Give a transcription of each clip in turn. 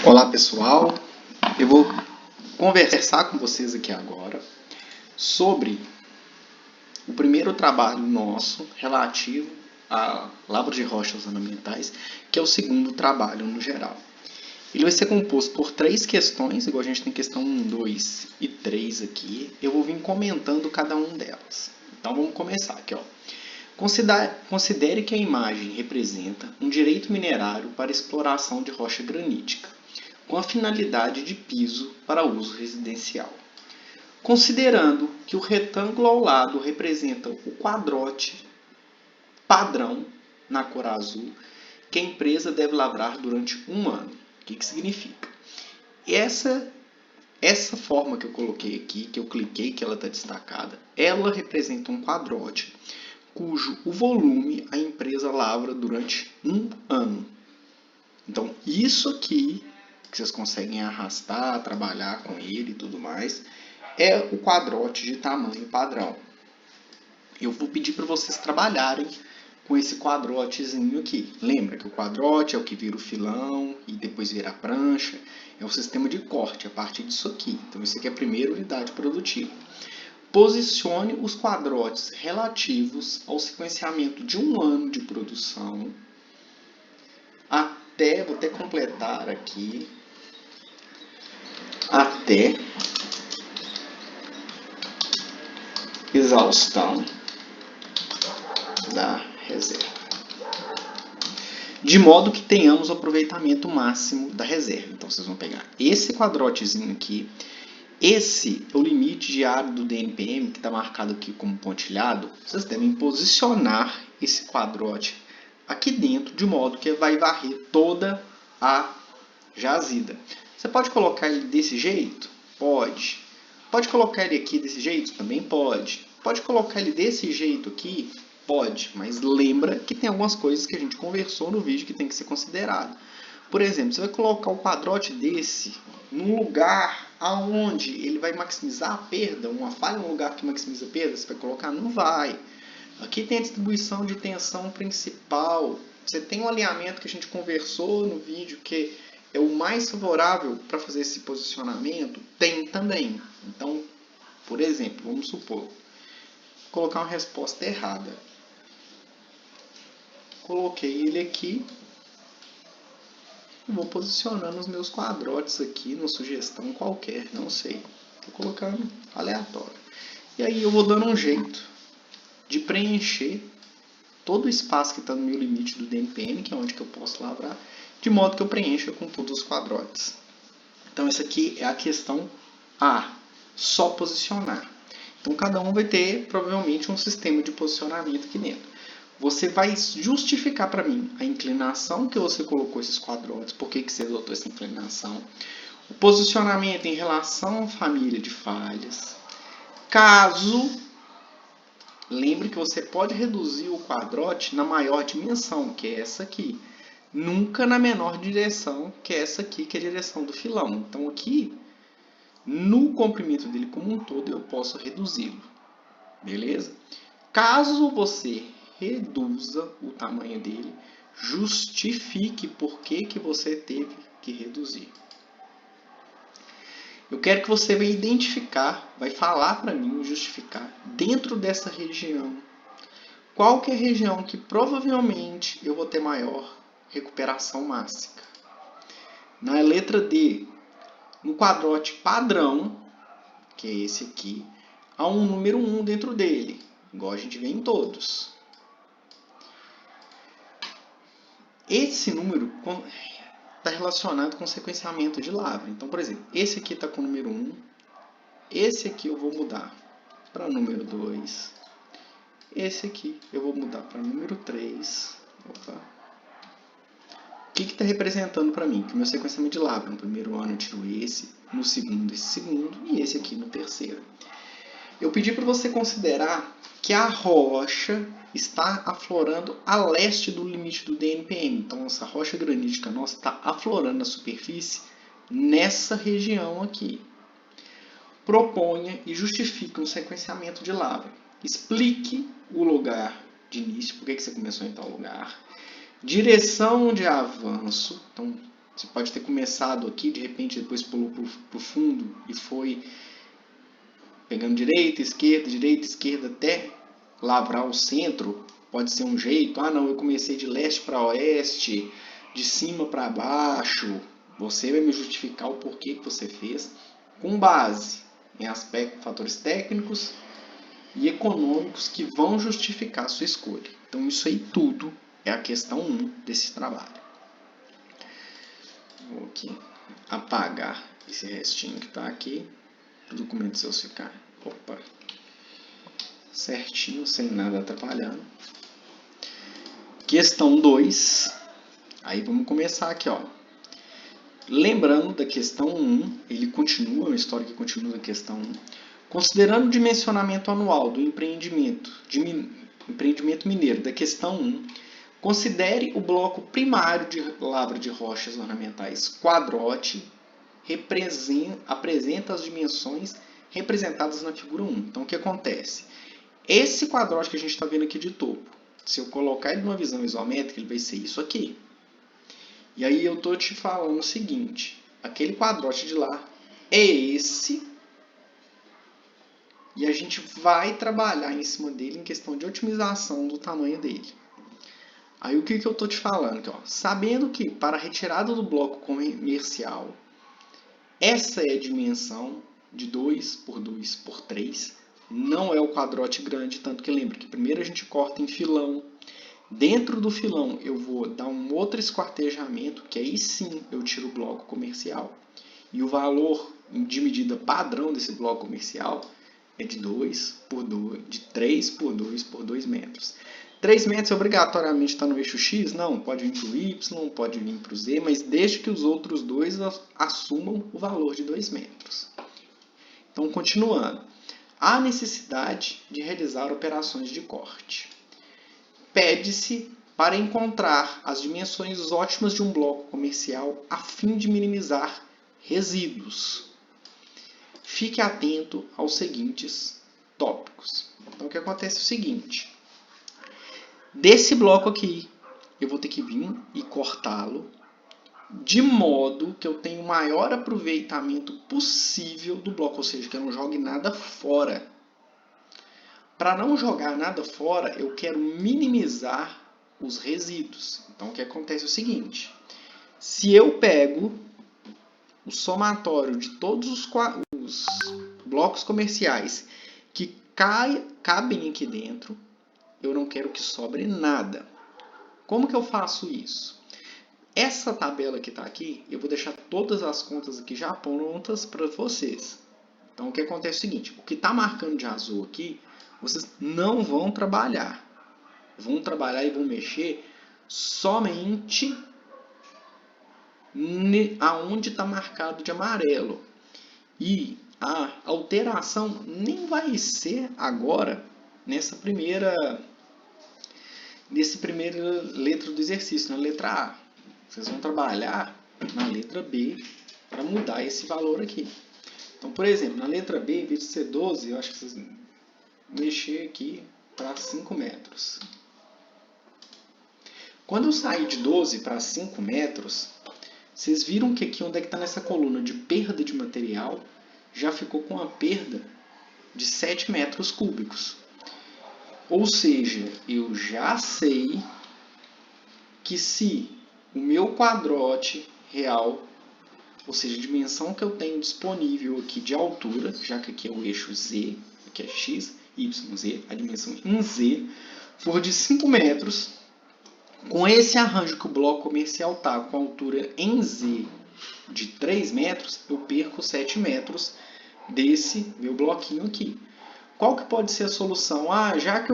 Olá pessoal, eu vou conversar com vocês aqui agora sobre o primeiro trabalho nosso relativo a lavra de rochas ornamentais, que é o segundo trabalho no geral. Ele vai ser composto por 3 questões, igual a gente tem questão 1, 2 e 3 aqui. Eu vou vir comentando cada uma delas. Então vamos começar aqui, ó. Considere que a imagem representa um direito minerário para exploração de rocha granítica, com a finalidade de piso para uso residencial. Considerando que o retângulo ao lado representa o quadrote padrão na cor azul, que a empresa deve lavrar durante um ano. O que significa? Essa forma que eu coloquei aqui, que eu cliquei, que ela está destacada, ela representa um quadrote cujo o volume a empresa lavra durante um ano. Então, isso aqui, que vocês conseguem arrastar, trabalhar com ele e tudo mais, é o quadrote de tamanho padrão. Eu vou pedir para vocês trabalharem com esse quadrotezinho aqui. Lembra que o quadrote é o que vira o filão e depois vira a prancha. É o sistema de corte a partir disso aqui. Então, isso aqui é a primeira unidade produtiva. Posicione os quadrotes relativos ao sequenciamento de um ano de produção vou até completar aqui, até exaustão da reserva. De modo que tenhamos o aproveitamento máximo da reserva. Então, vocês vão pegar esse quadrotezinho aqui. Esse é o limite diário do DNPM, que está marcado aqui como pontilhado. Vocês devem posicionar esse quadrote aqui dentro, de modo que vai varrer toda a jazida. Você pode colocar ele desse jeito? Pode. Pode colocar ele aqui desse jeito? Também pode. Pode colocar ele desse jeito aqui? Pode. Mas lembra que tem algumas coisas que a gente conversou no vídeo que tem que ser considerado. Por exemplo, você vai colocar um quadrote desse num lugar aonde ele vai maximizar a perda, uma falha no lugar que maximiza a perda, você vai colocar? Não vai. Aqui tem a distribuição de tensão principal. Você tem um alinhamento que a gente conversou no vídeo que é o mais favorável para fazer esse posicionamento? Tem também. Então, por exemplo, vamos supor, colocar uma resposta errada. Coloquei ele aqui. Vou posicionando os meus quadrotes aqui numa sugestão qualquer, não sei. Estou colocando aleatório. E aí eu vou dando um jeito de preencher todo o espaço que está no meu limite do DNPM, que é onde que eu posso lavrar, de modo que eu preencha com todos os quadrotes. Então essa aqui é a questão A, só posicionar. Então cada um vai ter provavelmente um sistema de posicionamento aqui dentro. Você vai justificar para mim a inclinação que você colocou esses quadrotes, por que você adotou essa inclinação, o posicionamento em relação à família de falhas. Caso, lembre que você pode reduzir o quadrote na maior dimensão, que é essa aqui. Nunca na menor direção, que é essa aqui, que é a direção do filão. Então aqui, no comprimento dele como um todo, eu posso reduzi-lo. Beleza? Caso você reduza o tamanho dele, justifique por que você teve que reduzir. Eu quero que você vai identificar, vai falar para mim, justificar, dentro dessa região, qual que é a região que provavelmente eu vou ter maior recuperação mássica. Na letra D, no quadrote padrão, que é esse aqui, há um número 1 dentro dele, igual a gente vê em todos. Esse número está relacionado com o sequenciamento de lavra. Então, por exemplo, esse aqui está com o número 1. Esse aqui eu vou mudar para o número 2. Esse aqui eu vou mudar para o número 3. Opa. O que está representando para mim? Que o meu sequenciamento de lavra, no primeiro ano eu tiro esse, no segundo esse segundo e esse aqui no terceiro. Eu pedi para você considerar que a rocha está aflorando a leste do limite do DNPM. Então, essa rocha granítica nossa está aflorando a superfície nessa região aqui. Proponha e justifique um sequenciamento de lavra. Explique o lugar de início, por que você começou em tal lugar. Direção de avanço. Então, Você pode ter começado aqui, de repente depois pulou para o fundo e foi pegando direita, esquerda, até lavrar o centro. Pode ser um jeito. Ah, não, eu comecei de leste para oeste, de cima para baixo. Você vai me justificar o porquê que você fez, com base em fatores técnicos e econômicos que vão justificar a sua escolha. Então, isso aí tudo é a questão 1 desse trabalho. Vou aqui apagar esse restinho que está aqui, para o documento seu ficar certinho, sem nada atrapalhando. Questão 2. Aí vamos começar aqui, ó. Lembrando da questão 1, ele continua, uma história que continua da questão 1. Considerando o dimensionamento anual do empreendimento mineiro da questão 1, considere o bloco primário de lavra de rochas ornamentais quadrote, apresenta as dimensões representadas na figura 1. Então, o que acontece? Esse quadrote que a gente está vendo aqui de topo, se eu colocar ele numa visão isométrica, ele vai ser isso aqui. E aí eu estou te falando o seguinte, aquele quadrote de lá é esse, e a gente vai trabalhar em cima dele em questão de otimização do tamanho dele. Aí o que eu estou te falando aqui, ó? Sabendo que para a retirada do bloco comercial, essa é a dimensão de 2 por 2 por 3, não é o quadrote grande, tanto que lembra que primeiro a gente corta em filão. Dentro do filão eu vou dar um outro esquartejamento, que aí sim eu tiro o bloco comercial. E o valor de medida padrão desse bloco comercial é de 2 por 2, de 3 por 2 por 2 metros. 3 metros obrigatoriamente está no eixo X? Não, pode vir para o Y, pode vir para o Z, mas desde que os outros dois assumam o valor de 2 metros. Então, continuando. Há necessidade de realizar operações de corte. Pede-se para encontrar as dimensões ótimas de um bloco comercial a fim de minimizar resíduos. Fique atento aos seguintes tópicos. Então, o que acontece é o seguinte. Desse bloco aqui, eu vou ter que vir e cortá-lo de modo que eu tenha o maior aproveitamento possível do bloco, ou seja, que eu não jogue nada fora. Para não jogar nada fora, eu quero minimizar os resíduos. Então, o que acontece é o seguinte. Se eu pego o somatório de todos os blocos comerciais que cabem aqui dentro, eu não quero que sobre nada. Como que eu faço isso? Essa tabela que está aqui, eu vou deixar todas as contas aqui já prontas para vocês. Então, o que acontece é o seguinte. O que está marcando de azul aqui, vocês não vão trabalhar. Vão trabalhar e vão mexer somente aonde está marcado de amarelo. E a alteração nem vai ser agora nessa primeira letra do exercício, na letra A. Vocês vão trabalhar na letra B para mudar esse valor aqui. Então, por exemplo, na letra B, em vez de ser 12, eu acho que vocês vão mexer aqui para 5 metros. Quando eu sair de 12 para 5 metros, vocês viram que aqui onde é que está nessa coluna de perda de material, já ficou com a perda de 7 metros cúbicos. Ou seja, eu já sei que se o meu quadrote real, ou seja, a dimensão que eu tenho disponível aqui de altura, já que aqui é o eixo Z, aqui é X, Y, Z, a dimensão em Z, for de 5 metros, com esse arranjo que o bloco comercial está com a altura em Z de 3 metros, eu perco 7 metros desse meu bloquinho aqui. Qual que pode ser a solução? Já que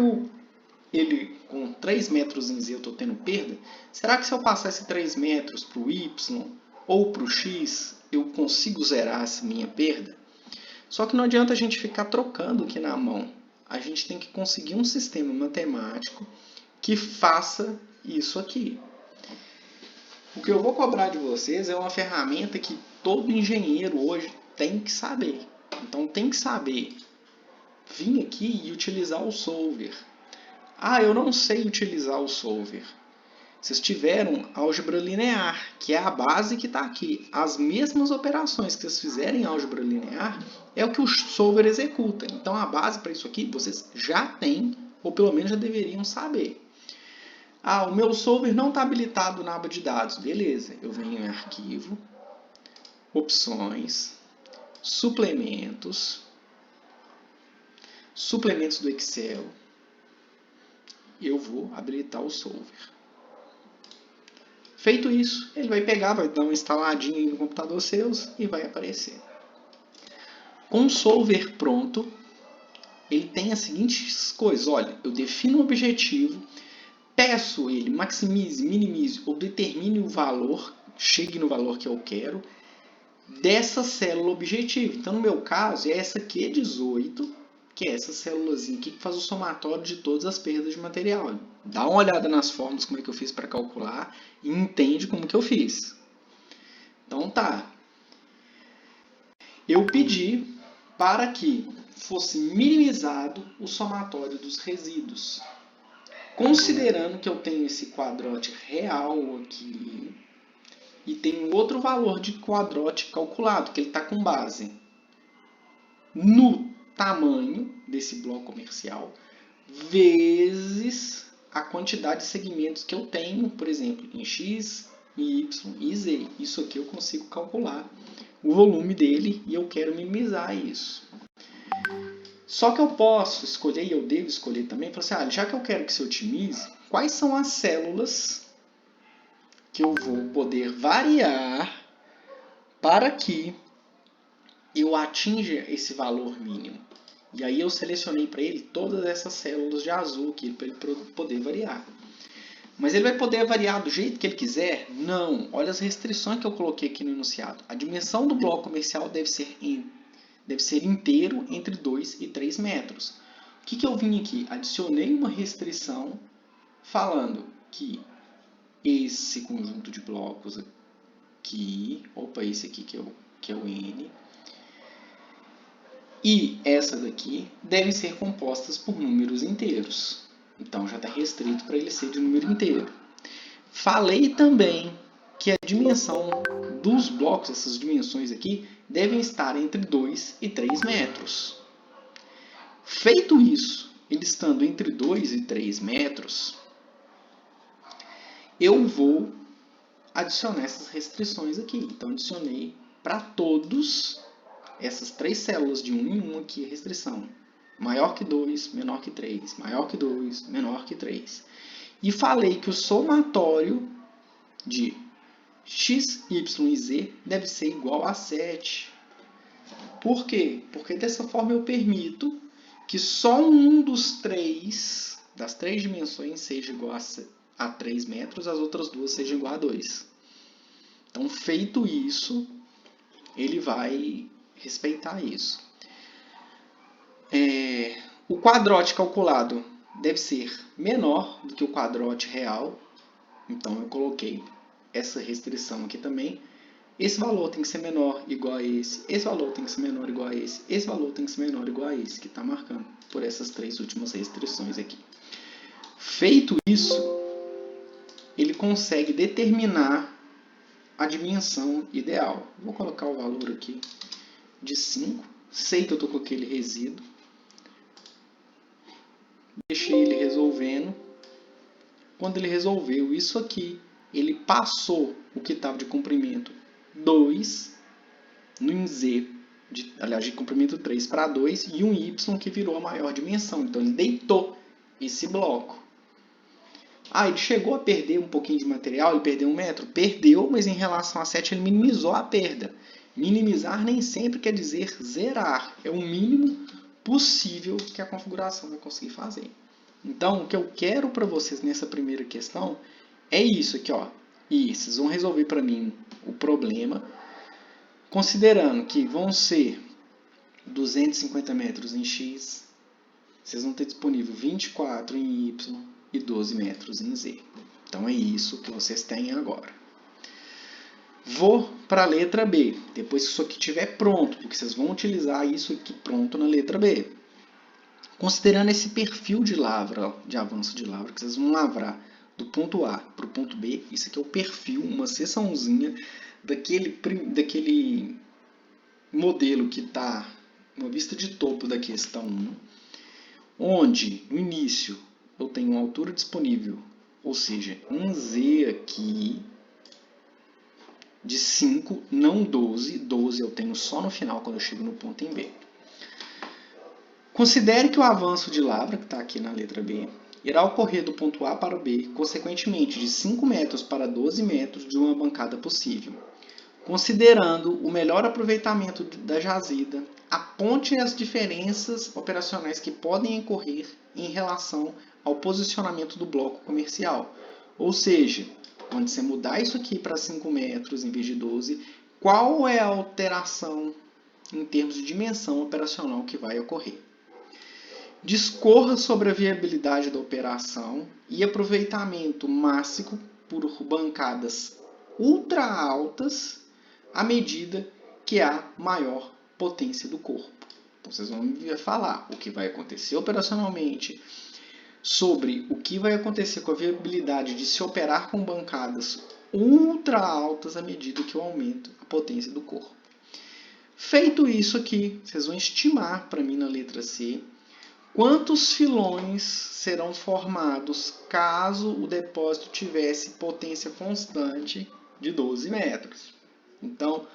ele com 3 metros em Z eu estou tendo perda, será que se eu passar esse 3 metros para o Y ou para o X, eu consigo zerar essa minha perda? Só que não adianta a gente ficar trocando aqui na mão. A gente tem que conseguir um sistema matemático que faça isso aqui. O que eu vou cobrar de vocês é uma ferramenta que todo engenheiro hoje tem que saber. Então tem que saber vir aqui e utilizar o solver. Eu não sei utilizar o solver. vocês tiveram álgebra linear, que é a base que está aqui. As mesmas operações que vocês fizerem em álgebra linear é o que o solver executa. Então, a base para isso aqui vocês já têm, ou pelo menos já deveriam saber. Ah, o meu solver não está habilitado na aba de dados. Beleza, eu venho em arquivo, opções, suplementos do Excel. Eu vou habilitar o solver. Feito isso, ele vai pegar, vai dar uma instaladinha aí no computador seus e vai aparecer. Com o solver pronto, ele tem as seguintes coisas. Olha, eu defino um objetivo, peço ele, maximize, minimize ou determine o valor, chegue no valor que eu quero, dessa célula objetivo. Então, no meu caso, é essa aqui, 18, que é essa célulazinha aqui que faz o somatório de todas as perdas de material. Dá uma olhada nas fórmulas, como é que eu fiz para calcular, e entende como que eu fiz. Então, tá. Eu pedi para que fosse minimizado o somatório dos resíduos. Considerando que eu tenho esse quadrote real aqui, e tem outro valor de quadrote calculado, que ele está com base no tamanho desse bloco comercial, vezes a quantidade de segmentos que eu tenho, por exemplo, em X, em Y e Z. Isso aqui eu consigo calcular o volume dele e eu quero minimizar isso. Só que eu posso escolher, e eu devo escolher também, falar assim, já que eu quero que se otimize, quais são as células que eu vou poder variar para que eu atinja esse valor mínimo. E aí eu selecionei para ele todas essas células de azul aqui, para ele poder variar. Mas ele vai poder variar do jeito que ele quiser? Não. Olha as restrições que eu coloquei aqui no enunciado. A dimensão do bloco comercial deve ser inteiro entre 2 e 3 metros. O que eu vim aqui? Adicionei uma restrição falando que esse conjunto de blocos aqui, esse aqui que é o N, e essa daqui devem ser compostas por números inteiros. Então já está restrito para ele ser de número inteiro. Falei também que a dimensão dos blocos, essas dimensões aqui, devem estar entre 2 e 3 metros. Feito isso, ele estando entre 2 e 3 metros, eu vou adicionar essas restrições aqui. Então, adicionei para todos essas 3 células de 1 em 1 aqui a restrição. Maior que 2, menor que 3. Maior que 2, menor que 3. E falei que o somatório de x, y e z deve ser igual a 7. Por quê? Porque dessa forma eu permito que só um das 3 dimensões seja igual a 3 metros, as outras duas sejam igual a 2. Então, feito isso, ele vai respeitar isso. O quadrote calculado deve ser menor do que o quadrote real. Então, eu coloquei essa restrição aqui também. Esse valor tem que ser menor igual a esse valor tem que ser menor igual a esse valor tem que ser menor igual a esse, que está marcando por essas 3 últimas restrições aqui. Feito isso, ele consegue determinar a dimensão ideal. Vou colocar o valor aqui de 5. Sei que eu estou com aquele resíduo. Deixei ele resolvendo. Quando ele resolveu isso aqui, ele passou o que estava de comprimento 2 no Z, de comprimento 3 para 2, e um Y que virou a maior dimensão. Então, ele deitou esse bloco. Ele chegou a perder um pouquinho de material, ele perdeu 1 metro? Perdeu, mas em relação a 7 ele minimizou a perda. Minimizar nem sempre quer dizer zerar. É o mínimo possível que a configuração vai conseguir fazer. Então, o que eu quero para vocês nessa primeira questão é isso aqui, ó. E vocês vão resolver para mim o problema, considerando que vão ser 250 metros em X, vocês vão ter disponível 24 em Y e 12 metros em Z. Então, é isso que vocês têm agora. Vou para a letra B, depois que isso aqui estiver pronto, porque vocês vão utilizar isso aqui pronto na letra B. Considerando esse perfil de lavra, de avanço de lavra, que vocês vão lavrar do ponto A para o ponto B, isso aqui é o perfil, uma seçãozinha daquele modelo que está uma vista de topo da questão 1, onde no início eu tenho uma altura disponível, ou seja, um Z aqui de 5, não 12. 12 eu tenho só no final, quando eu chego no ponto em B. Considere que o avanço de Lavra, que está aqui na letra B, irá ocorrer do ponto A para o B, consequentemente de 5 metros para 12 metros de uma bancada possível. Considerando o melhor aproveitamento da jazida, aponte as diferenças operacionais que podem ocorrer em relação ao posicionamento do bloco comercial. Ou seja, quando você mudar isso aqui para 5 metros em vez de 12, qual é a alteração em termos de dimensão operacional que vai ocorrer? Discorra sobre a viabilidade da operação e aproveitamento máximo por bancadas ultra altas à medida que há maior potência do corpo. Então, vocês vão me falar o que vai acontecer operacionalmente, sobre o que vai acontecer com a viabilidade de se operar com bancadas ultra altas à medida que eu aumento a potência do corpo. Feito isso aqui, vocês vão estimar para mim na letra C quantos filões serão formados caso o depósito tivesse potência constante de 12 metros. Então,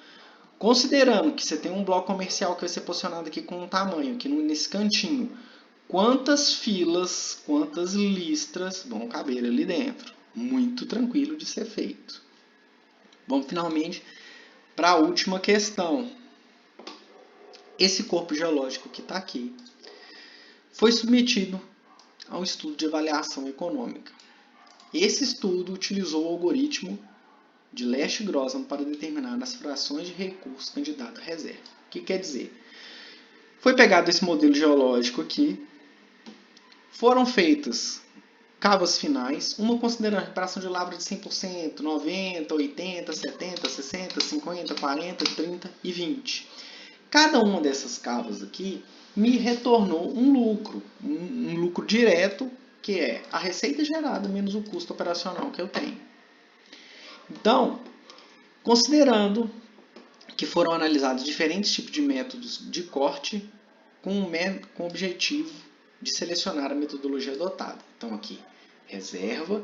considerando que você tem um bloco comercial que vai ser posicionado aqui com um tamanho, aqui nesse cantinho, quantas filas, quantas listras vão caber ali dentro? Muito tranquilo de ser feito. Vamos finalmente para a última questão. Esse corpo geológico que está aqui foi submetido a um estudo de avaliação econômica. Esse estudo utilizou o algoritmo de Leste-Grossman para determinar as frações de recursos candidato à reserva. O que quer dizer? Foi pegado esse modelo geológico aqui, foram feitas cavas finais, uma considerando a recuperação de lavra de 100%, 90%, 80%, 70%, 60%, 50%, 40%, 30% e 20%. Cada uma dessas cavas aqui me retornou um lucro direto, que é a receita gerada menos o custo operacional que eu tenho. Então, considerando que foram analisados diferentes tipos de métodos de corte com o objetivo de selecionar a metodologia adotada. Então, aqui, reserva.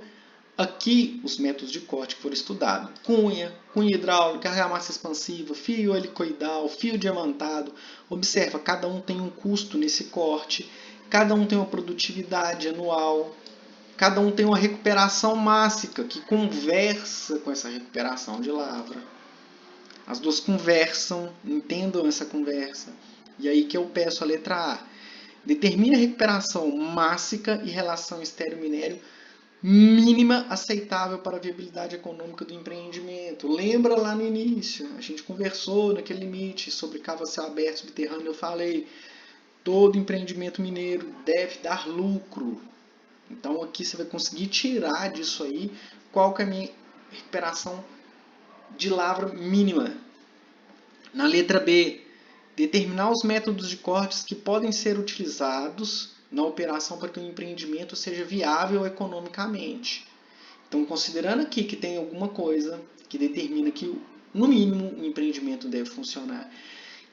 Aqui, os métodos de corte que foram estudados. Cunha hidráulica, argamassa expansiva, fio helicoidal, fio diamantado. Observa, cada um tem um custo nesse corte, cada um tem uma produtividade anual, cada um tem uma recuperação mássica que conversa com essa recuperação de lavra. As duas conversam, entendam essa conversa. E aí que eu peço a letra A. Determine a recuperação mássica e relação estéreo-minério mínima aceitável para a viabilidade econômica do empreendimento. Lembra lá no início, a gente conversou naquele limite sobre cavo a céu aberto subterrâneo, eu falei, todo empreendimento mineiro deve dar lucro. Então aqui você vai conseguir tirar disso aí qual que é a minha recuperação de lavra mínima. Na letra B, determinar os métodos de cortes que podem ser utilizados na operação para que o empreendimento seja viável economicamente. Então, considerando aqui que tem alguma coisa que determina que, no mínimo, o empreendimento deve funcionar,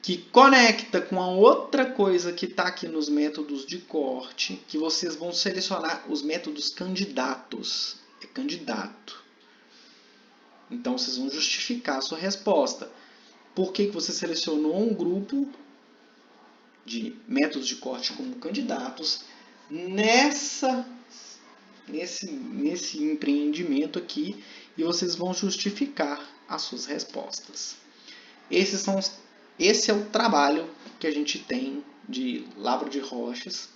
que conecta com a outra coisa que está aqui nos métodos de corte, que vocês vão selecionar os métodos candidatos. É candidato. Então, vocês vão justificar a sua resposta. Por que você selecionou um grupo de métodos de corte como candidatos nesse empreendimento aqui, e vocês vão justificar as suas respostas. Esse é o trabalho que a gente tem de lavra de rochas.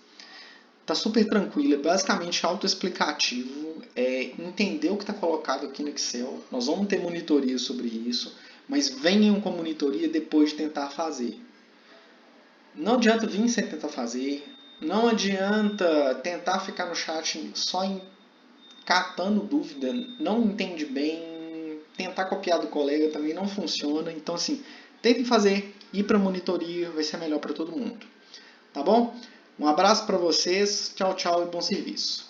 Está super tranquilo, é basicamente autoexplicativo, entender o que está colocado aqui no Excel. Nós vamos ter monitoria sobre isso, mas venham com monitoria depois de tentar fazer. Não adianta vir sem tentar fazer, não adianta tentar ficar no chat só catando dúvida, não entende bem, tentar copiar do colega também não funciona. Então, assim, tentem fazer, ir para a monitoria, vai ser melhor para todo mundo. Tá bom? Um abraço para vocês, tchau, tchau e bom serviço.